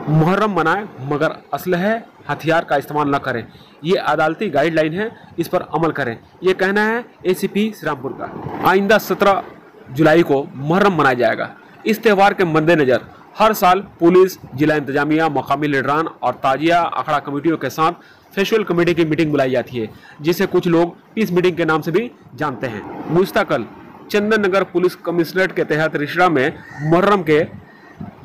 मुहर्रम मनाएं मगर असलहे हथियार का इस्तेमाल न करें। ये अदालती गाइडलाइन है, इस पर अमल करें। ये कहना है एसीपी श्रीरामपुर का। आइंदा 17 जुलाई को मुहर्रम मनाया जाएगा। इस त्यौहार के मद्देनज़र हर साल पुलिस, जिला इंतजामिया, मकामी लीडरान और ताजिया अखाड़ा कमेटियों के साथ फेस्टिवल कमेटी की मीटिंग बुलाई जाती है, जिसे कुछ लोग पीस मीटिंग के नाम से भी जानते हैं। गुज़िश्ता कल चंदन नगर पुलिस कमिश्नरेट के तहत रिश्रा में मुहर्रम के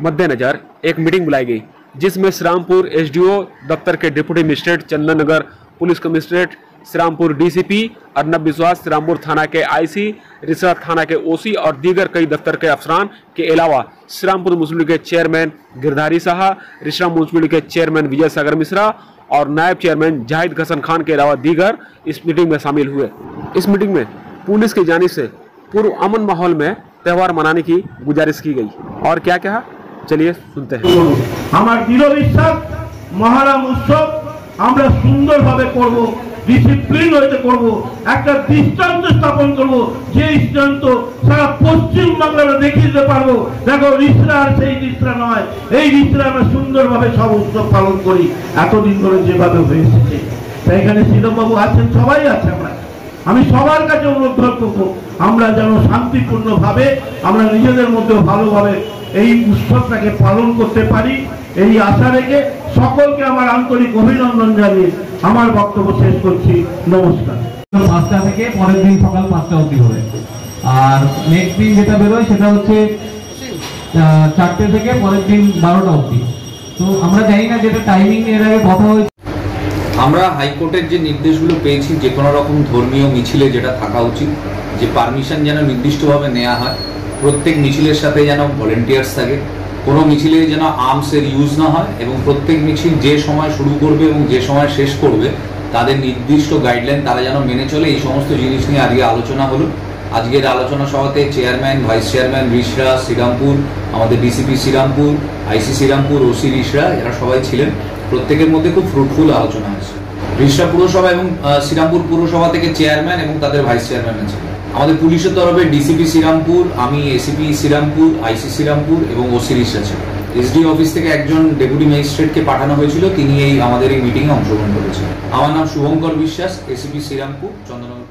मद्देनज़र एक मीटिंग बुलाई गई, जिसमें श्रीरामपुर एसडीओ दफ्तर के deputy magistrate, Chandan Nagar police commissionerate Shrirampur DCP Arnab Biswas, Shrirampur थाना के आईसी, रिसरा थाना के ओसी और दीगर कई दफ्तर के अफसरान के अलावा श्रीरामपुर म्यूनसिपलिटी के चेयरमैन गिरधारी साहा, रिश्रा म्यूनसिपलिटी के चेयरमैन विजय सागर मिश्रा और नायब चेयरमैन जाहिद हसन खान के अलावा दीगर इस मीटिंग में शामिल हुए। इस मीटिंग में पुलिस की जानिब से पूर्व अमन माहौल में त्यौहार मनाने की गुजारिश की गई। और क्या कहा, चलिए सुनते हैं। हमार दृढ़ विश्वास मुहर्रम उत्सव আমরা সুন্দরভাবে করব, ডিসিপ্লিন হইতে করব, একটা দৃষ্টান্ত স্থাপন করব, যে দৃষ্টান্ত সারা পশ্চিম বাংলায় দেখিয়ে দিতে পারবো। দেখো রিসরা আর সেই রিসরা নয়, এই রিসরা আমরা সুন্দরভাবে সব উৎসব পালন করি এতদিন ধরে যেভাবে হয়ে এসেছে। তাই এখানে শ্রীরামবাবু আছেন, সবাই আছে। আমি সবার কাছে অনুরোধ করব আমরা যেন শান্তিপূর্ণভাবে আমরা নিজেদের মধ্যে ভালোভাবে এই উৎসবটাকে পালন করতে পারি, এই আশা রেখে সকলকে আমার আন্তরিক অভিনন্দন জানিয়ে আমার বক্তব্য শেষ করছি। নমস্কার। 5টা থেকে পরের দিন সকাল 5টা অবধি হবে। আর নেক্সট দিন যেটা বেরোয় সেটা হচ্ছে 4টে থেকে পরের দিন 12টা অবধি। তো আমরা জানি না যেটা টাইমিং এর আগে কথা হয়েছে। আমরা হাইকোর্টের যে নির্দেশগুলো পেয়েছি যে কোনো রকম ধর্মীয় মিছিলে যেটা থাকা উচিত, যে পারমিশন যেন নির্দিষ্টভাবে নেওয়া হয়, প্রত্যেক মিছিলের সাথে যেন ভলেন্টিয়ার্স থাকে, কোনো মিছিলে যেন আর্মসের ইউজ না হয় এবং প্রত্যেক মিছিল যে সময় শুরু করবে এবং যে সময় শেষ করবে তাদের নির্দিষ্ট গাইডলাইন তারা যেন মেনে চলে। এই সমস্ত জিনিস নিয়ে আজকে আলোচনা হলো। আজকের আলোচনা সভাতে chairman, vice chairman Rishra, Serampore, আমাদের DCP Serampore, IC Serampore, OC Rishra, এরা সবাই ছিলেন। প্রত্যেকের মধ্যে খুব ফ্রুটফুল আলোচনা হয়েছে। রিসরা পুরসভা এবং শ্রীরামপুর পুরসভা থেকে চেয়ারম্যান এবং তাদের ভাইস চেয়ারম্যান ছিলেন। আমাদের পুলিশের তরফে ডিসিপি শ্রীরামপুর, আমি এসিপি শ্রীরামপুর, আইসি শ্রীরামপুর এবং ওসি রিসরা ছিলেন। এসডি অফিস থেকে একজন ডেপুটি ম্যাজিস্ট্রেটকে পাঠানো হয়েছিল, তিনি আমাদের এই মিটিংয়ে অংশগ্রহণ করেছেন। আমার নাম শুভঙ্কর বিশ্বাস, এসিপি শ্রীরামপুর, চন্দননগর।